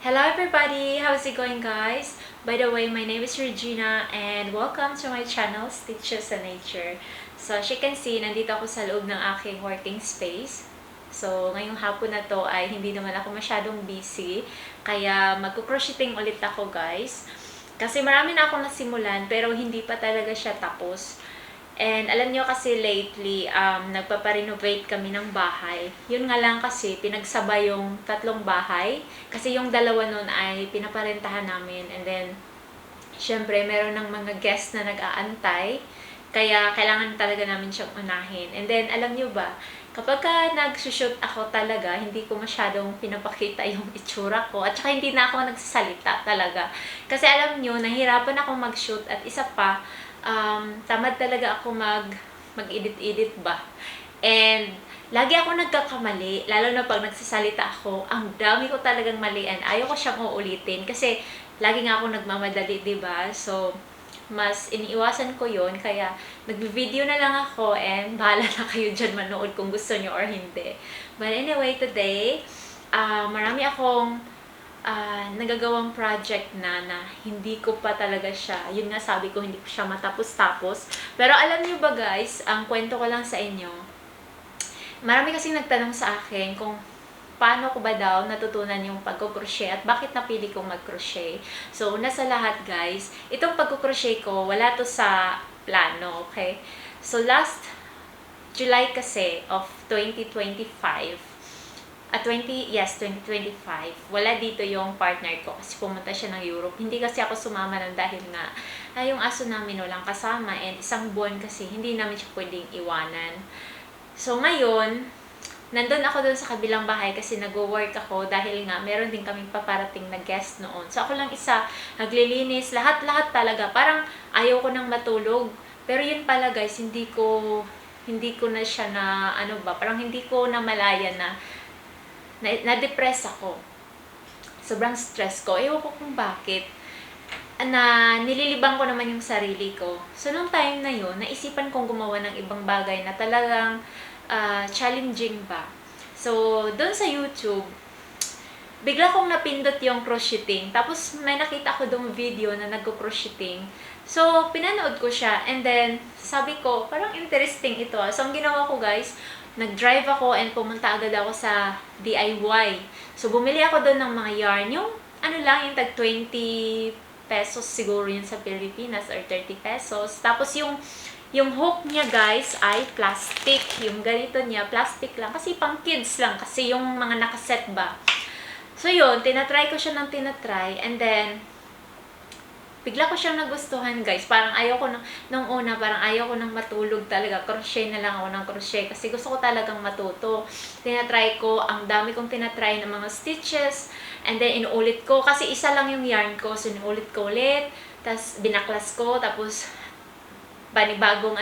Hello everybody! How's it going, guys? By the way, my name is Regina and welcome to my channel, Stitches sa Nature. So, as you can see, nandito ako sa loob ng aking working space. So, ngayong hapon na to ay hindi naman ako masyadong busy. Kaya magkucrocheting ulit ako, guys. Kasi marami na akong nasimulan pero hindi pa talaga siya tapos. And alam nyo kasi lately, nagpaparenovate kami ng bahay. Yun nga lang kasi, pinagsabay yung tatlong bahay. Kasi yung dalawa nun ay pinaparentahan namin. And then, syempre, meron ng mga guests na nag-aantay. Kaya, kailangan talaga namin siyang unahin. And then, alam nyo ba, kapag ka nagsushoot ako talaga, hindi ko masyadong pinapakita yung itsura ko. At saka hindi na ako nagsasalita talaga. Kasi alam nyo, nahirapan ako mag-shoot. At isa pa, tamad talaga ako mag-edit-edit ba. And lagi ako nagkakamali, lalo na pag nagsasalita ako, ang dami ko talagang mali and ayaw ko siyang uulitin kasi lagi nga ako nagmamadali, 'di ba? So mas iniiwasan ko 'yon kaya nagvi-video na lang ako and bahala na kayo diyan manood kung gusto niyo or hindi. But anyway, today marami akong nagagawang project na hindi ko pa talaga siya, yun nga sabi ko, hindi ko siya matapos-tapos. Pero alam niyo ba guys, ang kwento ko lang sa inyo, marami kasing nagtanong sa akin kung paano ko ba daw natutunan yung pagkukrochet at bakit napili kong mag-crochet. So, una sa lahat guys, itong pagkukrochet ko, wala to sa plano, okay? So, last July kasi of 2025, 2025, wala dito yung partner ko kasi pumunta siya ng Europe. Hindi kasi ako sumama ng dahil nga yung aso namin walang kasama and isang buwan kasi hindi namin siya pwedeng iwanan. So ngayon, nandun ako dun sa kabilang bahay kasi nag-work ako dahil nga meron din kaming paparating na guest noon. So ako lang isa, naglilinis, lahat-lahat talaga. Parang ayaw ko nang matulog. Pero yun pala guys, hindi ko na siya na parang hindi ko na malaya na-depress ako. Sobrang stress ko. Ewan ko kung bakit. Na nililibang ko naman yung sarili ko. So, nung time na yun, naisipan kong gumawa ng ibang bagay na talagang challenging ba. So, doon sa YouTube, bigla kong napindot yung crocheting. Tapos, may nakita ko doon video na nagko-crocheting. So, pinanood ko siya. And then, sabi ko, parang interesting ito. So, ang ginawa ko guys, nag-drive ako and pumunta agad ako sa DIY. So, bumili ako doon ng mga yarn. Yung, yung tag 20 pesos siguro yun sa Pilipinas or 30 pesos. Tapos, yung hook niya, guys, ay plastic. Yung ganito niya, plastic lang. Kasi pang kids lang. Kasi yung mga nakaset ba. So, yun, tinatry ko siya ng tinatry. And then, bigla ko siyang nagustuhan guys. Parang nung una, parang ayaw ko nang matulog talaga. Crochet na lang ako ng crochet kasi gusto ko talagang matuto. Tinatry ko, ang dami kong tinatry ng mga stitches. And then, inuulit ko. Kasi isa lang yung yarn ko. So, inuulit ko ulit. Tapos, binaklas ko. Tapos, panibagong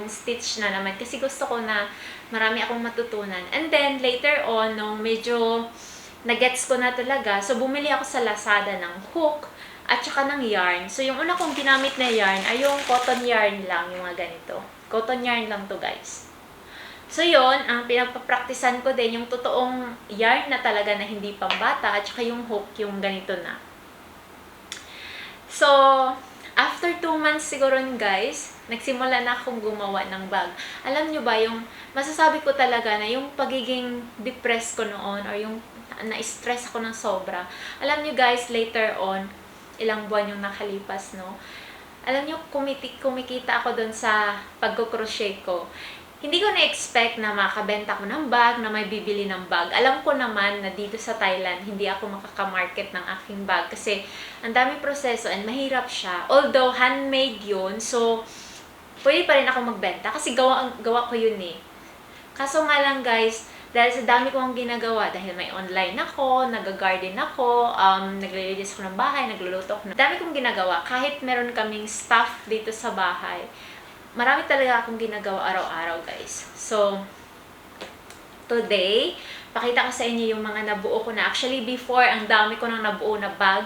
stitch na naman. Kasi gusto ko na marami akong matutunan. And then, later on, nung medyo nagets ko na talaga, so, bumili ako sa Lazada ng hook at saka ng yarn. So, yung una kong ginamit na yarn ay yung cotton yarn lang, yung mga ganito. Cotton yarn lang to guys. So, yun, ang pinagpapraktisan ko din, yung totoong yarn na talaga na hindi pambata, at saka yung hook, yung ganito na. So, after 2 months siguro guys, nagsimula na akong gumawa ng bag. Alam nyo ba, yung masasabi ko talaga na yung pagiging depressed ko noon, or yung na-stress ako ng sobra. Alam nyo guys, later on, ilang buwan yung nakalipas, no? Alam nyo, kumikita ako doon sa pagko-crochet ko. Hindi ko na-expect na makabenta ko ng bag, na may bibili ng bag. Alam ko naman na dito sa Thailand, hindi ako makaka-market ng aking bag kasi ang daming proseso and mahirap siya. Although, handmade yun, so, pwede pa rin ako magbenta kasi gawa ko yun eh. Kaso nga lang guys, dahil sa dami kong ginagawa, dahil may online ako, nag-garden ako, naglilinis ako ng bahay, nagluluto ako. Dami kong ginagawa. Kahit meron kaming staff dito sa bahay, marami talaga akong ginagawa araw-araw, guys. So, today, pakita ko sa inyo yung mga nabuo ko na. Actually, before, ang dami ko nang nabuo na bag.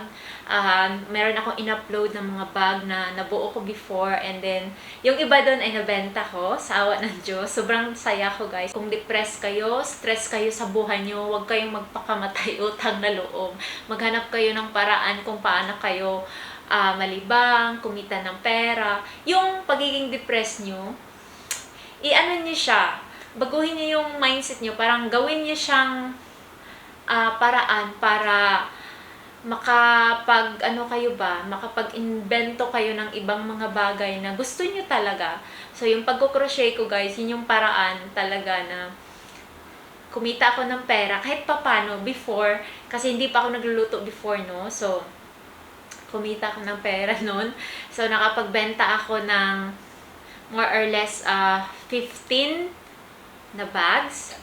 Meron akong in-upload ng mga bag na nabuo ko before. And then, yung iba doon ay nabenta ko sa awa ng Diyos. Sobrang saya ko, guys. Kung depressed kayo, stress kayo sa buhay nyo, huwag kayong magpakamatay utang na loob. Maghanap kayo ng paraan kung paano kayo malibang, kumita ng pera. Yung pagiging depressed nyo, i-ano nyo siya, baguhin nyo yung mindset nyo, parang gawin nyo siyang paraan para makapag-invento kayo ng ibang mga bagay na gusto nyo talaga. So, yung pagkukrochet ko, guys, yun yung paraan talaga na kumita ako ng pera kahit papano before, kasi hindi pa ako nagluluto before, no? So, kumita ako ng pera noon. So, nakapagbenta ako ng more or less 15 na bags.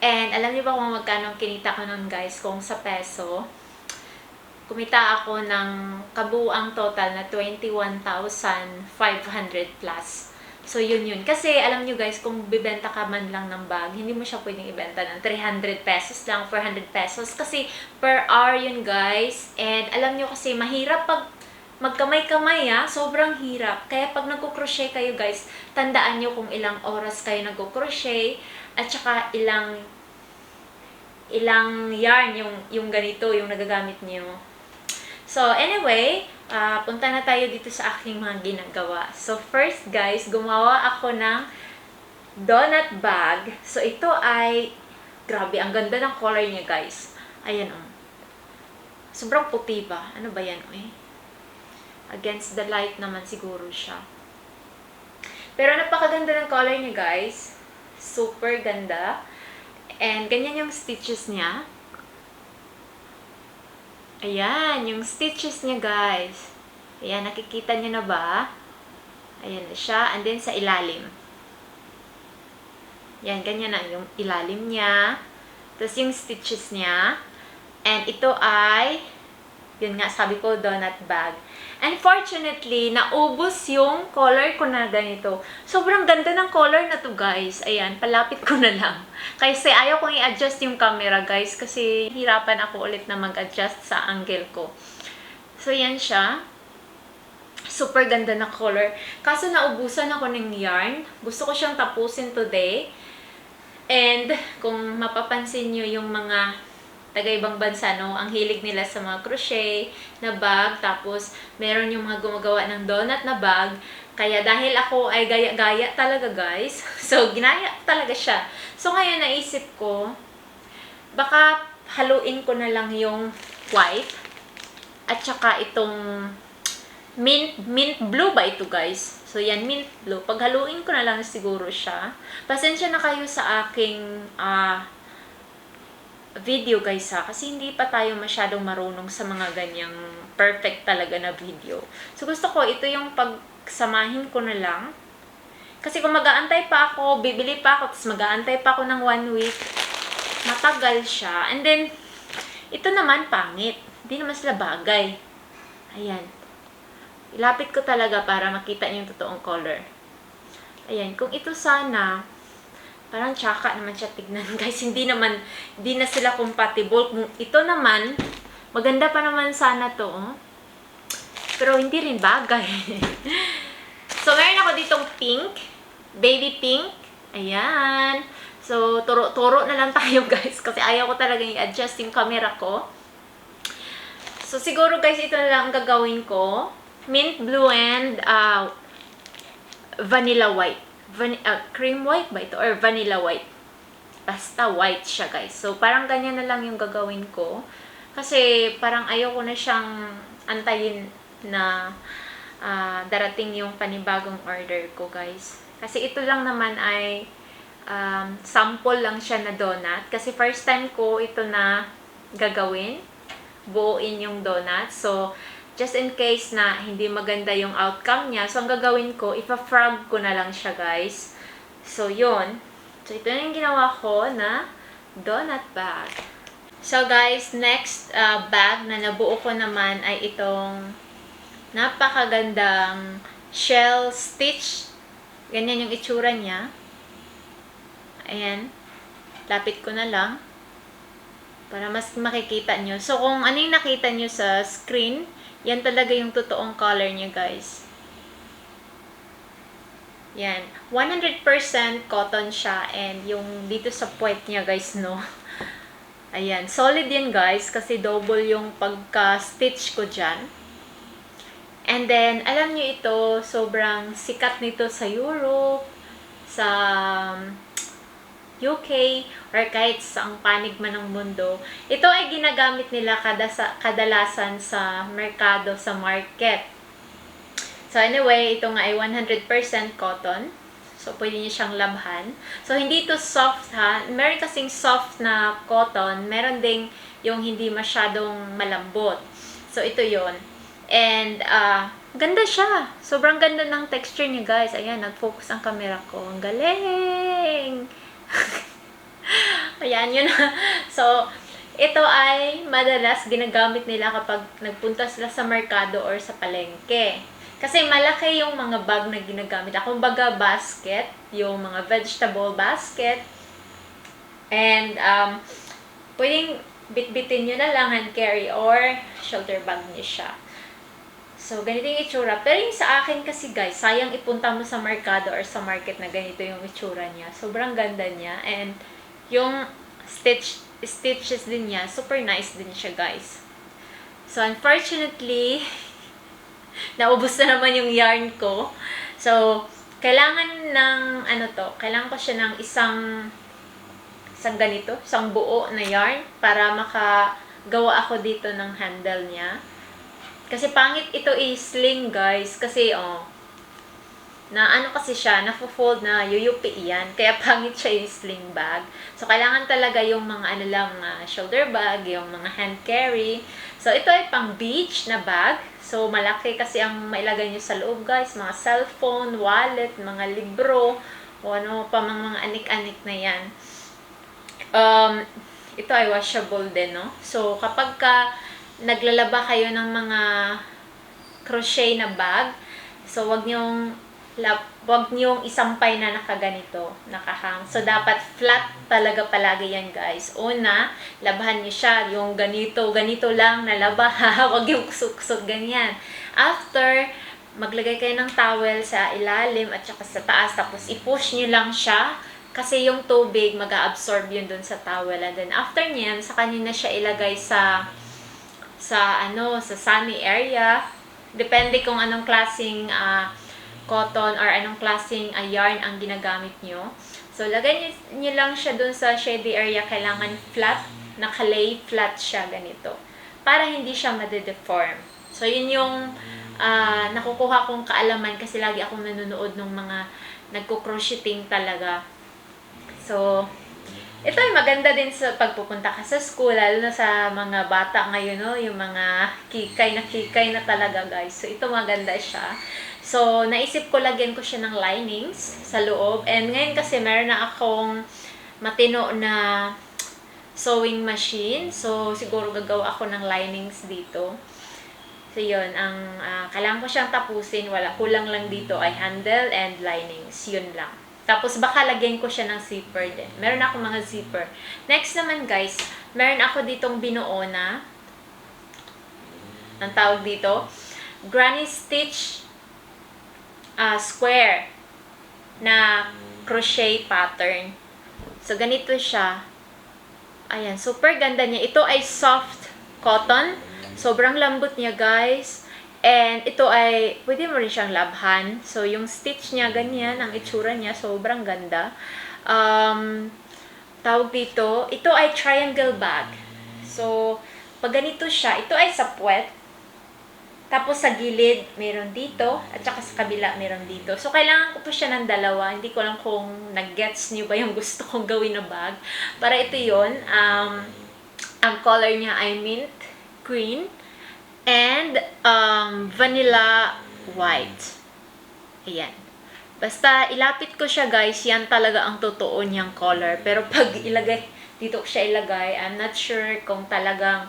And alam niyo ba kung magkano kinita ko noon, guys? Kung sa peso, kumita ako ng kabuuang total na 21,500 plus. So, yun. Kasi, alam nyo, guys, kung bibenta ka man lang ng bag, hindi mo siya pwedeng ibenta ng 300 pesos lang, 400 pesos. Kasi, per hour yun, guys. And, alam nyo kasi, mahirap pag magkamay-kamay, sobrang hirap. Kaya, pag nagkukrochet kayo, guys, tandaan nyo kung ilang oras kayo nagkukrochet, at saka ilang yarn yung ganito, yung nagagamit nyo. So, anyway, punta na tayo dito sa aking mga ginagawa. So, first, guys, gumawa ako ng donut bag. So, ito ay, grabe, ang ganda ng color niya, guys. Ayan, oh. Sobrang puti ba? Ano ba yan, eh? Against the light naman siguro siya. Pero napakaganda ng color niya, guys. Super ganda. And, ganyan yung stitches niya. Ayan, yung stitches niya, guys. Ayan, nakikita niyo na ba? Ayan na siya. And then, sa ilalim. Ayan, ganyan na yung ilalim niya. Tapos, yung stitches niya. And, ito ay, yun nga, sabi ko, donut bag. Unfortunately, naubos yung color ko na ganito. Sobrang ganda ng color na to, guys. Ayan, palapit ko na lang. Kasi ayaw kong i-adjust yung camera, guys. Kasi hirapan ako ulit na mag-adjust sa angle ko. So, yan siya. Super ganda na color. Kaso naubusan ako ng yarn. Gusto ko siyang tapusin today. And, kung mapapansin nyo yung mga taga-ibang bansa, no? Ang hilig nila sa mga crochet na bag. Tapos, meron yung mga gumagawa ng donut na bag. Kaya, dahil ako ay gaya-gaya talaga, guys. So, ginaya talaga siya. So, ngayon, naisip ko, baka haluin ko na lang yung white. At saka itong mint blue ba ito, guys? So, yan, mint blue. Pag haluin ko na lang siguro siya. Pasensya na kayo sa aking video, guys, kasi hindi pa tayo masyadong marunong sa mga ganyang perfect talaga na video. So, gusto ko, ito yung pagsamahin ko na lang. Kasi kung mag-aantay pa ako, bibili pa ako, tapos mag-aantay pa ako ng 1 week, matagal siya. And then, ito naman, pangit. Hindi naman sila bagay. Ayan. Ilapit ko talaga para makita niyo yung totoong color. Ayan. Kung ito sana, parang tsaka naman siya tignan, guys. Hindi na sila compatible. Kung ito naman, maganda pa naman sana to. Oh. Pero hindi rin bagay. So, meron ako ditong pink. Baby pink. Ayan. So, turo na lang tayo, guys. Kasi ayaw ko talaga i-adjust yung camera ko. So, siguro, guys, ito na lang ang gagawin ko. Mint blue and vanilla white. Cream white ba ito? Or vanilla white? Basta white siya, guys. So, parang ganyan na lang yung gagawin ko. Kasi, parang ayoko na siyang antayin na darating yung panibagong order ko, guys. Kasi ito lang naman ay sample lang siya na donut. Kasi first time ko ito na gagawin. Buuin yung donut. So, just in case na hindi maganda yung outcome niya, so ang gagawin ko, ipa-frog ko na lang siya, guys. So, yun. So, ito na yung ginawa ko na donut bag. So, guys, next bag na nabuo ko naman ay itong napakagandang shell stitch. Ganyan yung itsura niya. Ayan. Lapit ko na lang. Para mas makikita nyo. So, kung ano yung nakita nyo sa screen, yan talaga yung totoong color niya, guys. Yan. 100% cotton siya. And yung dito sa puwet niya, guys, no? Ayan. Solid yan, guys. Kasi double yung pagka-stitch ko dyan. And then, alam nyo ito, sobrang sikat nito sa Europe, sa UK, or kahit sa ang panig man ng mundo. Ito ay ginagamit nila kadalasan sa merkado, sa market. So anyway, ito nga ay 100% cotton. So pwede niyo siyang labhan. So hindi ito soft ha. Meron kasing soft na cotton. Meron ding yung hindi masyadong malambot. So ito yon. And ganda siya. Sobrang ganda ng texture niya, guys. Ayan, nag-focus ang camera ko. Ang galing! Ayan, yun. So, ito ay madalas ginagamit nila kapag nagpunta sila sa merkado or sa palengke. Kasi malaki yung mga bag na ginagamit. Kumbaga basket, yung mga vegetable basket. And, pwedeng bitbitin nyo na lang, hand carry or shoulder bag niyo siya. So, ganito yung itsura. Pero yung sa akin kasi, guys, sayang ipunta mo sa merkado or sa market na ganito yung itsura niya. Sobrang ganda niya. And, yung stitches din niya, super nice din siya, guys. So, unfortunately, naubos na naman yung yarn ko. So, kailangan ng, kailangan ko siya ng isang ganito, isang buo na yarn para makagawa ako dito ng handle niya. Kasi pangit ito i-sling, guys. Kasi, kasi siya, na-fold na yuyupi yan. Kaya pangit siya i-sling bag. So, kailangan talaga yung mga shoulder bag, yung mga hand carry. So, ito ay pang beach na bag. So, malaki kasi ang mailagay nyo sa loob, guys. Mga cellphone, wallet, mga libro, o mga anik-anik na yan. Ito ay washable din, no? So, kapag naglalaba kayo ng mga crochet na bag, so wag niyong isampay na nakaganito, nakahang. So dapat flat talaga palagi yan, guys. Una, labahan niyo siya yung ganito lang na laba, wag yung kusot-kusot ganyan. After, maglagay kayo ng towel sa ilalim at saka sa taas, tapos i-push niyo lang siya kasi yung tubig mag-a-absorb yun dun sa towel. And then after niyan, sa kanya na siya ilagay sa sunny area. Depende kung anong klaseng cotton or anong klaseng yarn ang ginagamit nyo. So, lagay nyo lang siya dun sa shady area. Kailangan flat, nakalay flat siya ganito. Para hindi siya made-deform. So, yun yung nakukuha kong kaalaman kasi lagi akong nanonood ng mga nagko-crocheting talaga. So, ito ay maganda din sa pagpupunta ka sa school, lalo na sa mga bata ngayon, no? Yung mga kikay na talaga, guys. So, ito maganda siya. So, naisip ko lagyan ko siya ng linings sa loob. And ngayon kasi meron na akong matino na sewing machine. So, siguro gagawa ako ng linings dito. So, yun. Kailangan ko siyang tapusin. Kulang lang dito ay handle and linings. Yun lang. Tapos, baka lagyan ko siya ng zipper din. Meron ako mga zipper. Next naman, guys, meron ako ditong binuo na, ang tawag dito, granny stitch square na crochet pattern. So, ganito siya. Ayan, super ganda niya. Ito ay soft cotton. Sobrang lambot niya, guys. And ito ay, pwede mo rin siyang labhan. So, yung stitch niya, ganyan, ang itsura niya, sobrang ganda. Tawag dito, ito ay triangle bag. So, pag ganito siya, ito ay sa puwet. Tapos sa gilid, meron dito. At saka sa kabila, meron dito. So, kailangan ko po siya ng dalawa. Hindi ko lang kung nag-gets niyo ba yung gusto kong gawin na bag. Para ito yon ang color niya ay mint green. And vanilla white. Ayan. Basta ilapit ko siya, guys, yan talaga ang totoo niyang color. Pero pag dito ko siya ilagay, I'm not sure kung talagang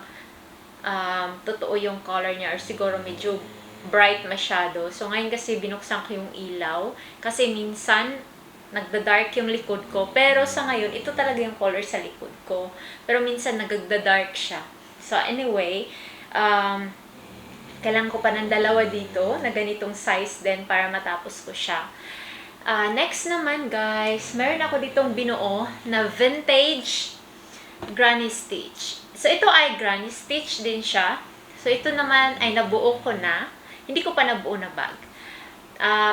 totoo yung color niya or siguro medyo bright masyado. So ngayon kasi binuksan ko yung ilaw kasi minsan nagda-dark yung likod ko. Pero sa ngayon, ito talaga yung color sa likod ko. Pero minsan nagda-dark siya. So anyway, kailangan ko pa ng dalawa dito na ganitong size din para matapos ko siya. Next naman guys, meron ako ditong binuo na vintage granny stitch. So ito ay granny stitch din siya. So ito naman ay nabuo ko na. Hindi ko pa nabuo na bag.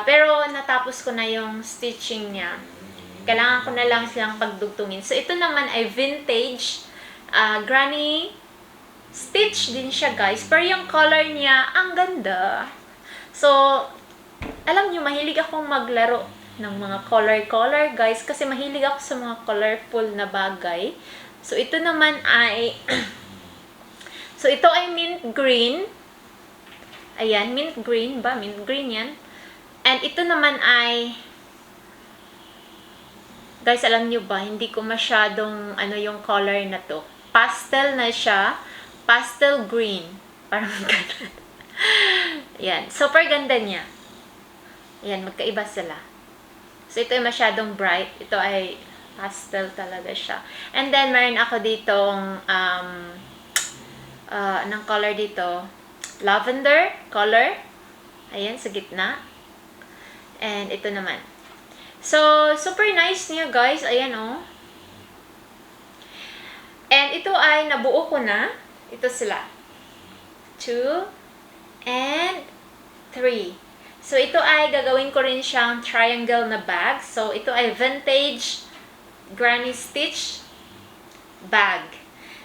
Pero natapos ko na yung stitching niya. Kailangan ko na lang silang pagdugtungin. So ito naman ay vintage granny stitch din siya guys. Pero yung color niya, ang ganda. So, alam nyo, mahilig akong maglaro ng mga color guys. Kasi mahilig ako sa mga colorful na bagay. So ito naman ay so ito ay mint green. Ayan, mint green ba? Mint green yan. And ito naman ay, guys, alam nyo ba, hindi ko masyadong, yung color na to. Pastel na siya. Pastel green. Parang ganun. Yan. Super ganda niya. Yan, magkaiba sila. So, ito ay masyadong bright. Ito ay pastel talaga siya. And then, meron ako ditong, anong color dito? Lavender color. Ayan, sa gitna. And ito naman. So, super nice niya guys. Ayan oh. And ito ay nabuo ko na. Ito sila. 2 and 3. So, ito ay gagawin ko rin siyang triangle na bag. So, ito ay vintage granny stitch bag.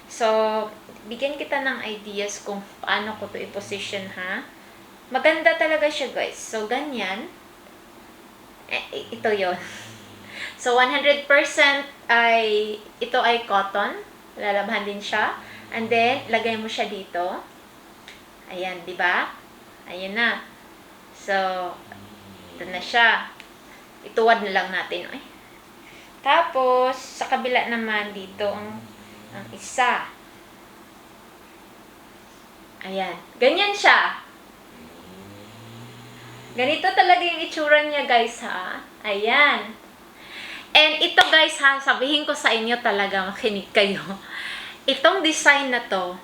So, bigyan kita ng ideas kung paano ko to i-position ha. Maganda talaga siya guys. So, ganyan. Ito yon. So, 100% ay, ito ay cotton. Lalabahan din siya. And then, lagay mo siya dito. Ayan, di ba? Ayan na. So, ito na siya. Ituwad na lang natin. Ay. Tapos, sa kabila naman dito, ang isa. Ayan. Ganyan siya. Ganito talaga yung itsura niya, guys, ha? Ayan. And ito, guys, ha, sabihin ko sa inyo talaga, makinig kayo. Itong design na to,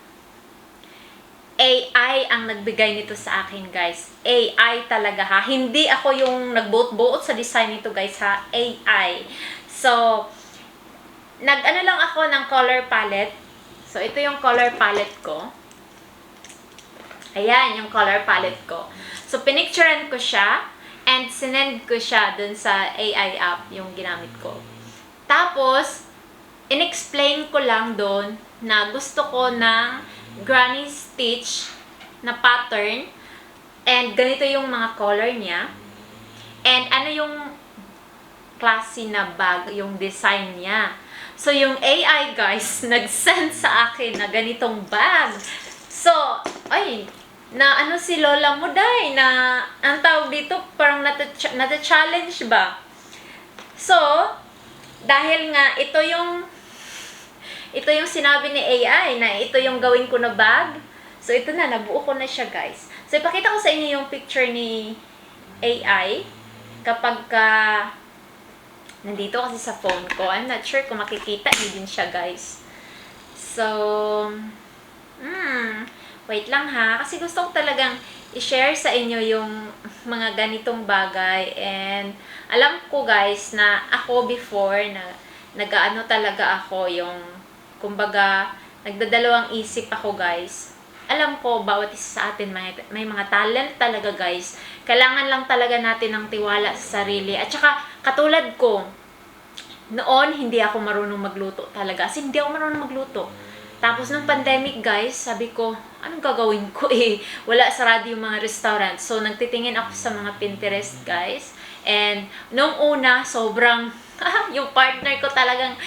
AI ang nagbigay nito sa akin, guys. AI talaga, ha? Hindi ako yung nagbuot-buot sa design nito, guys, ha? AI. So, nag-ano lang ako ng color palette. So, ito yung color palette ko. Ayan, yung color palette ko. So, pinicturean ko siya and sinend ko siya dun sa AI app yung ginamit ko. Tapos, in-explain ko lang dun na gusto ko ng granny stitch na pattern and ganito yung mga color niya and ano yung klase na bag, yung design niya. So, yung AI, guys, nag-send sa akin na ganitong bag. So, ay, na ano si Lola mo, day, na ang tawag dito, parang nata-challenge ba? So, dahil nga, ito yung sinabi ni AI, na ito yung gawin ko na bag. So, ito na, nabuo ko na siya, guys. So, ipakita ko sa inyo yung picture ni AI, kapag nandito kasi sa phone ko. I'm not sure kung makikita niyo din siya, guys. So, wait lang ha, kasi gusto ko talagang i-share sa inyo yung mga ganitong bagay. And alam ko guys na ako before na nag-aano talaga ako yung, kumbaga, nagdadalawang isip ako guys. Alam ko, bawat isa sa atin may mga talent talaga guys. Kailangan lang talaga natin ng tiwala sa sarili. At saka, katulad ko, noon hindi ako marunong magluto talaga. Kasi hindi ako marunong magluto. Tapos nung pandemic guys, sabi ko, anong gagawin ko eh? Wala, sarado yung mga restaurant. So, nagtitingin ako sa mga Pinterest guys. And nung una, sobrang, yung partner ko talagang,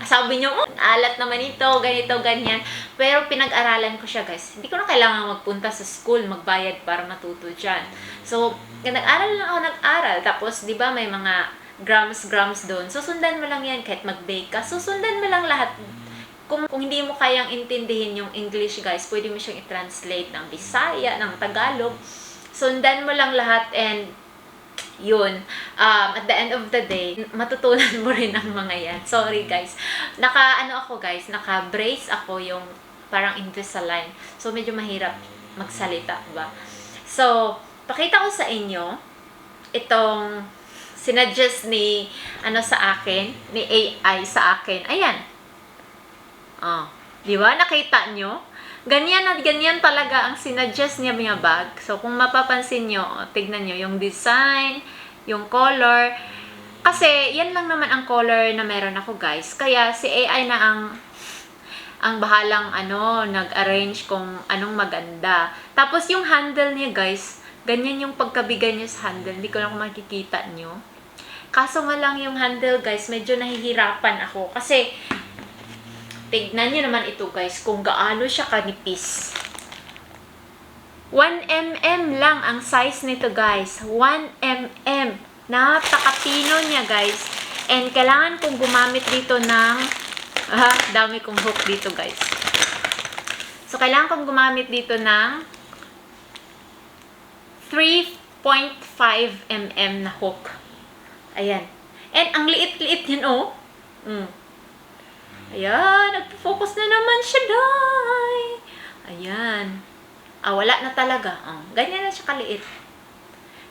sabi niyo, alat naman ito, ganito, ganyan. Pero pinag-aralan ko siya guys. Hindi ko na kailangan magpunta sa school, magbayad para matuto dyan. So, nag-aral lang ako, nag-aral. Tapos, di ba may mga grams doon. Susundan mo lang yan kahit mag-bake ka. Susundan mo lang lahat. Kung hindi mo kayang intindihin yung English, guys, pwede mo siyang i-translate ng Bisaya, ng Tagalog. Sundan mo lang lahat and yun, at the end of the day, matutunan mo rin ang mga yan. Sorry guys. Naka-brace ako yung parang Invisalign. So, medyo mahirap magsalita, ba? So, pakita ko sa inyo itong sinuggest ni sa akin, ni AI sa akin. Ayan. Di ba? Nakita nyo? Ganyan at ganyan talaga ang sinuggest niya mga bag. So, kung mapapansin nyo, tignan nyo yung design, yung color. Kasi, yan lang naman ang color na meron ako, guys. Kaya, si AI na ang bahalang nag-arrange kung anong maganda. Tapos, yung handle niya, guys, ganyan yung pagkabigay niya sa handle. Hindi ko lang makikita nyo. Kaso nga lang yung handle, guys, medyo nahihirapan ako. Kasi, tignan nyo naman ito guys, kung gaano siya kanipis. 1mm lang ang size nito guys. 1mm. Napakapino niya guys. And kailangan kong gumamit dito ng dami kong hook dito guys. So kailangan kong gumamit dito ng 3.5mm na hook. Ayan. And ang liit-liit yan Ayan, nagpo-focus na naman siya, day. Ayan. Wala na talaga. Ganyan na siya kaliit.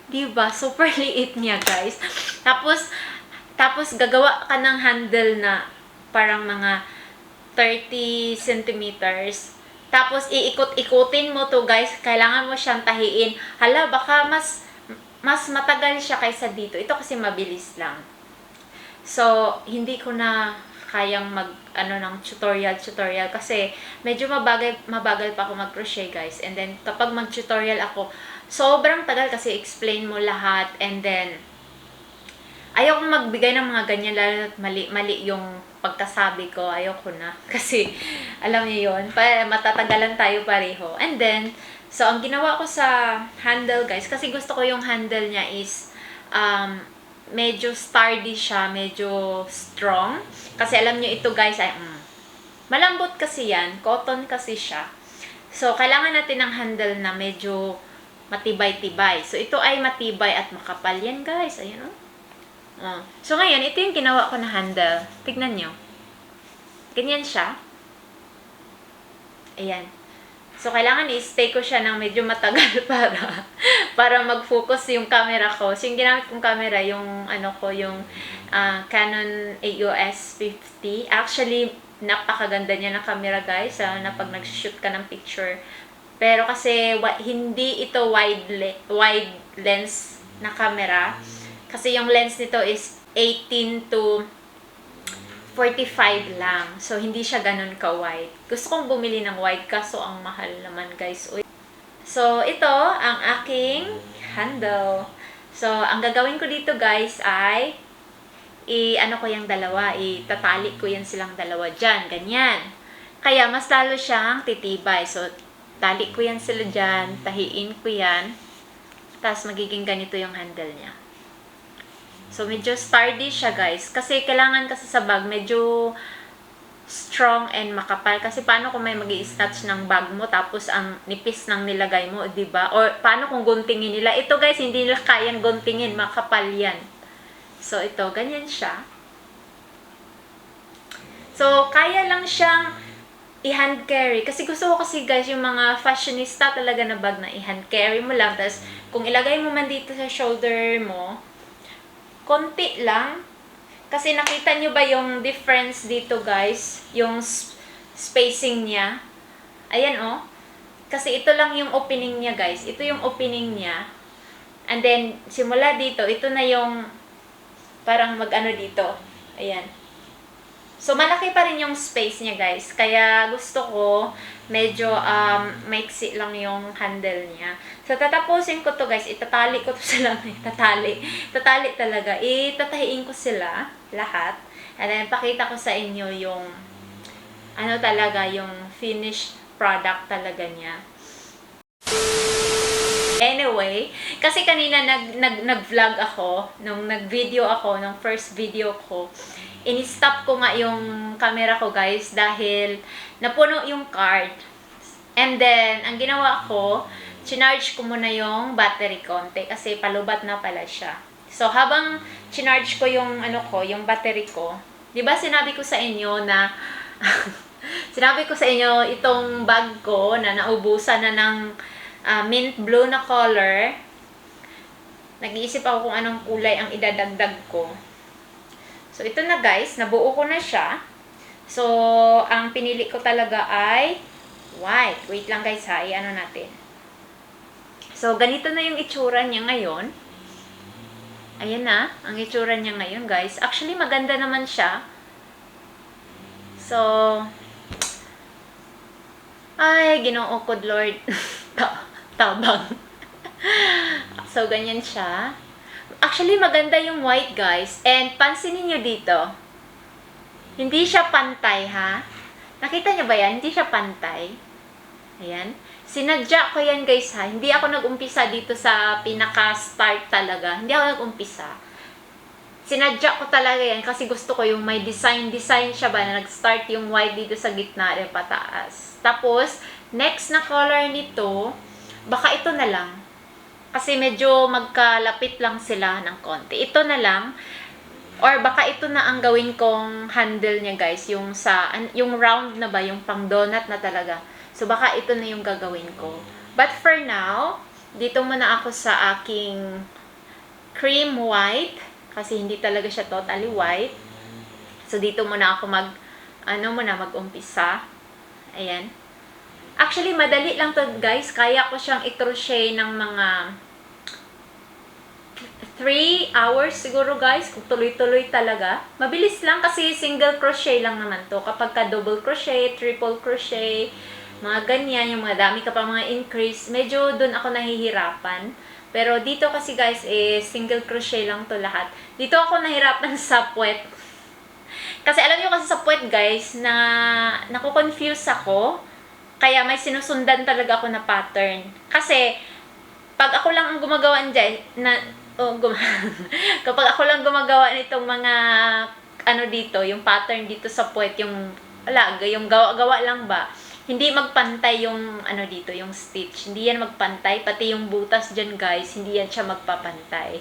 Diba? Super liit niya, guys. Tapos gagawa ka ng handle na parang mga 30 centimeters. Tapos, iikot-ikutin mo to, guys. Kailangan mo siyang tahiin. Hala, baka mas matagal siya kaysa dito. Ito kasi mabilis lang. So, hindi ko na kayang ng tutorial kasi medyo mabagal pa ako mag-crochet guys. And then kapag mag-tutorial ako, sobrang tagal kasi explain mo lahat, and then ayaw kong magbigay ng mga ganyan lalo at mali yung pagkasabi ko. Ayaw ko na kasi alam niyo yun, matatagalan tayo pareho. And then so ang ginawa ko sa handle guys, kasi gusto ko yung handle niya is medyo sturdy siya, medyo strong. Kasi alam nyo ito guys, malambot kasi yan, cotton kasi siya. So, kailangan natin ng handle na medyo matibay-tibay. So, ito ay matibay at makapal yan guys. Ayan So, ngayon, ito yung ginawa ko na handle. Tignan nyo. Ganyan siya. Ayan. So, kailangan i-stay ko siya ng medyo matagal para mag-focus yung camera ko. So, yung ginamit kong camera, yung yung Canon EOS 50. Actually, napakaganda niya ng camera guys, na pag nag-shoot ka ng picture. Pero kasi, hindi ito wide lens na camera. Kasi yung lens nito is 18 to 45 lang. So, hindi siya ganun ka-wide. Gusto kong bumili ng wide kaso ang mahal naman guys. So, ito ang aking handle. So, ang gagawin ko dito guys ay ko yung dalawa. Itatali ko yan silang dalawa dyan. Ganyan. Kaya, mas lalo siyang titibay. So, tali ko yan sila dyan. Tahiin ko yan. Tapos, magiging ganito yung handle niya. So, medyo sturdy siya, guys. Kasi, kailangan kasi sa bag, medyo strong and makapal. Kasi, paano kung may mag-i-snatch ng bag mo, tapos ang nipis ng nilagay mo, diba? Or, paano kung guntingin nila? Ito, guys, hindi nila kayang guntingin. Makapal yan. So, ito, ganyan siya. So, kaya lang siyang i-hand carry. Kasi gusto ko kasi, guys, yung mga fashionista talaga na bag na i-hand carry mo lang. Tapos, kung ilagay mo man dito sa shoulder mo, konti lang. Kasi nakita nyo ba yung difference dito guys? Yung spacing niya. Ayan Kasi ito lang yung opening niya guys. Ito yung opening niya. And then, simula dito, ito na yung parang dito. Ayan. So, malaki pa rin yung space niya, guys. Kaya, gusto ko, medyo, maiksi lang yung handle niya. So, tatapusin ko to guys. Itatali ko to sila. Tatali talaga. Itatahiin ko sila, lahat. And then, pakita ko sa inyo yung, talaga, yung finished product talaga niya. Anyway, kasi kanina nag-vlog ako, nung nag-video ako, nung first video ko, in-stop ko nga yung camera ko guys dahil napuno yung card. And then, ang ginawa ko, chinarge ko muna yung battery konti kasi palubat na pala siya. So, habang chinarge ko yung, yung battery ko, di ba sinabi ko sa inyo na, sinabi ko sa inyo, itong bag ko na naubusan na ng mint blue na color, nag-iisip ako kung anong kulay ang idadagdag ko. So, ito na guys, nabuo ko na siya. So, ang pinili ko talaga ay white. Wait lang guys ha, i-ano natin. So, ganito na yung itsura niya ngayon. Ayan na, ang itsura niya ngayon guys. Actually, maganda naman siya. So, ay, Ginoo ko Lord. Tabang. So, ganyan siya. Actually, maganda yung white guys. And, pansinin nyo dito. Hindi siya pantay ha. Nakita nyo ba yan? Hindi siya pantay. Ayan. Sinadya ko yan guys ha. Hindi ako nag-umpisa dito sa pinaka-start talaga. Hindi ako nag-umpisa. Sinadya ko talaga yan kasi gusto ko yung may design siya ba na nag-start yung white dito sa gitna rin pataas. Tapos, next na color nito, baka ito na lang. Kasi medyo magkalapit lang sila ng konti. Ito na lang. Or baka ito na ang gawin kong handle niya guys. Yung round na ba? Yung pang donut na talaga. So, baka ito na yung gagawin ko. But for now, dito muna ako sa aking cream white. Kasi hindi talaga siya totally white. So, dito muna ako mag-umpisa. Ayan. Actually, madali lang to guys. Kaya ko siyang i-crochet ng mga 3 hours siguro guys. Kung tuloy-tuloy talaga. Mabilis lang kasi single crochet lang naman to. Kapag ka double crochet, triple crochet, mga ganyan, yung mga dami ka pa mga increase, medyo dun ako nahihirapan. Pero dito kasi guys, single crochet lang to lahat. Dito ako nahirapan sa puwet. Kasi alam nyo kasi sa puwet guys, na naku-confuse ako. Kaya may sinusundan talaga ako na pattern. Kasi, pag ako lang ang gumagawa dyan, kapag ako lang gumagawa nitong mga, dito, yung pattern dito sa puwet, yung gawa-gawa lang ba, hindi magpantay yung, dito, yung stitch. Hindi yan magpantay, pati yung butas dyan guys, hindi yan siya magpapantay.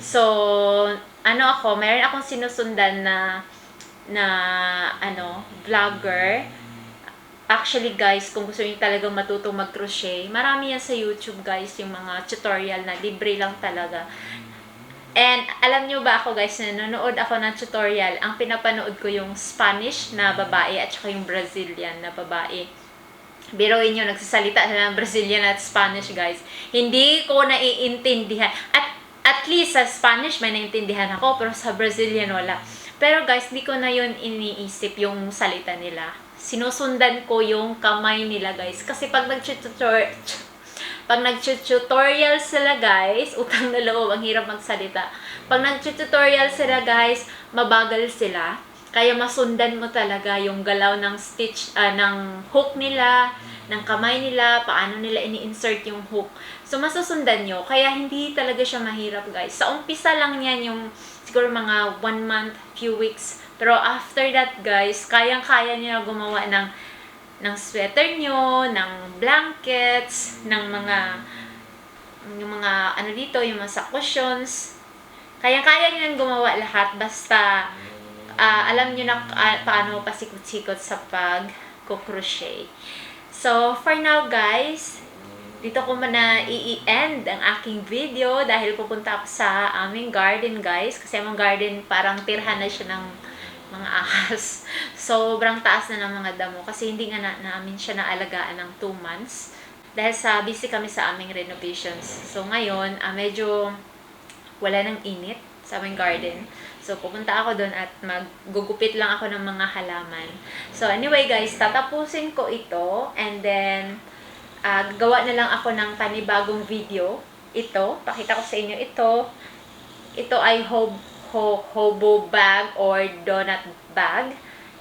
So, meron akong sinusundan na vlogger. Actually guys, kung gusto niyo talagang matutong mag-crochet, marami yan sa YouTube guys, yung mga tutorial na libre lang talaga. And alam niyo ba ako guys, nanonood ako ng tutorial, ang pinapanood ko yung Spanish na babae at saka yung Brazilian na babae. Biruin nyo, nagsasalita sila ng Brazilian at Spanish guys. Hindi ko naiintindihan. At least sa Spanish may naiintindihan ako, pero sa Brazilian wala. Pero guys, di ko na yun iniisip yung salita nila. Sinusundan ko yung kamay nila guys. Kasi pag nag-tutorial sila guys, utang na loob, ang hirap magsalita. Pag nag-tutorial sila guys, mabagal sila. Kaya masundan mo talaga yung galaw ng stitch, ng hook nila, ng kamay nila, paano nila ini-insert yung hook. So, masusundan nyo. Kaya hindi talaga siya mahirap guys. Sa umpisa lang yan yung siguro mga 1 month, few weeks. Pero after that guys, kayang-kaya nyo na gumawa ng sweater nyo, ng blankets, ng yung mga yung mga cushions. Kayang-kaya nyo nang gumawa lahat basta alam nyo na paano pasikot-sikot sa pag-crochet. So, for now guys, dito ko muna i-end ang aking video dahil pupunta ako sa aming garden guys. Kasi aming garden parang tirhan na siya ng mga ahas. Sobrang taas na ng mga damo kasi hindi nga namin siya naalagaan ng 2 months. Dahil busy kami sa aming renovations. So ngayon, medyo wala ng init sa aming garden. So pupunta ako doon at maggugupit lang ako ng mga halaman. So anyway guys, tatapusin ko ito and then gawa na lang ako ng panibagong video. Ito, pakita ko sa inyo ito. Ito ay hobo bag or donut bag.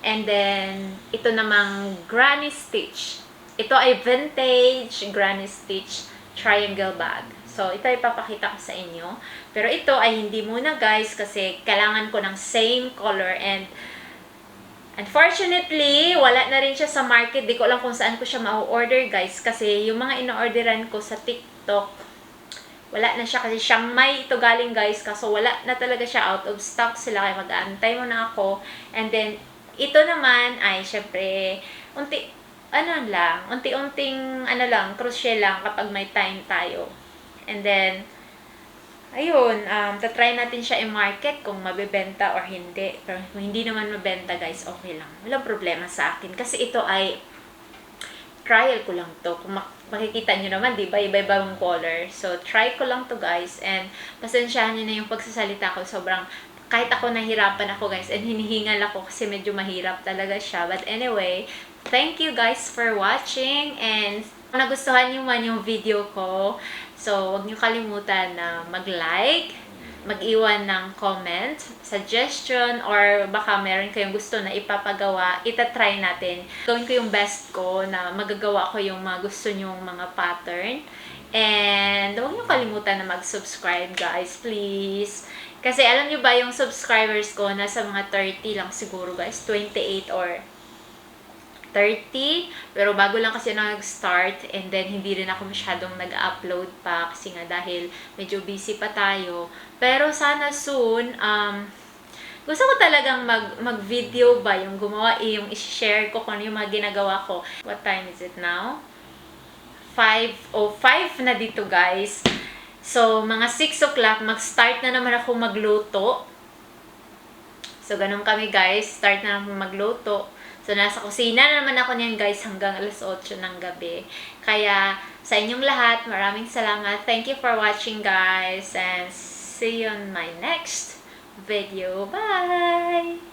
And then, ito namang granny stitch. Ito ay vintage granny stitch triangle bag. So, ito ay papakita ko sa inyo. Pero ito ay hindi muna guys kasi kailangan ko ng same color and unfortunately, wala na rin siya sa market. Di ko alam kung saan ko siya ma-order guys kasi yung mga ino-orderan ko sa TikTok wala na siya kasi Chiang Mai ito galing guys, kaso wala na talaga siya, out of stock sila, kaya mag-aantay mo na ako. And then ito naman ay syempre unti-unting crochet lang kapag may time tayo. And then ayun, tatry natin siya i-market kung mabebenta or hindi. Pero kung hindi naman mabenta guys, okay lang. Walang problema sa akin. Kasi ito ay trial ko lang to. Kung makikita nyo naman, di ba? Iba-ibang color. So, try ko lang to guys. And pasensyahan nyo na yung pagsasalita ko. Sobrang, kahit ako nahirapan ako guys. And hinihingal ako kasi medyo mahirap talaga siya. But anyway, thank you guys for watching. And kung nagustuhan nyo man yung video ko, so, huwag nyo kalimutan na mag-like, mag-iwan ng comment, suggestion, or baka meron kayong gusto na ipapagawa, itatry natin. Gawin ko yung best ko na magagawa ko yung mga gusto nyong mga pattern. And huwag niyo kalimutan na mag-subscribe guys, please. Kasi alam niyo ba yung subscribers ko, nasa mga 30 lang siguro guys, 28 or 30, pero bago lang kasi nag-start, and then hindi rin ako masyadong nag-upload pa kasi nga dahil medyo busy pa tayo. Pero sana soon, gusto ko talagang mag-video ba, yung gumawa, yung i-share ko kung ano yung mga ginagawa ko. What time is it now? 5:05 na dito guys. So, mga 6 o'clock, mag-start na naman ako magluto. So, ganun kami guys, start na naman magluto. So, nasa kusina na naman ako niyan guys hanggang alas 8 ng gabi. Kaya, sa inyong lahat, maraming salamat. Thank you for watching guys. And see you on my next video. Bye!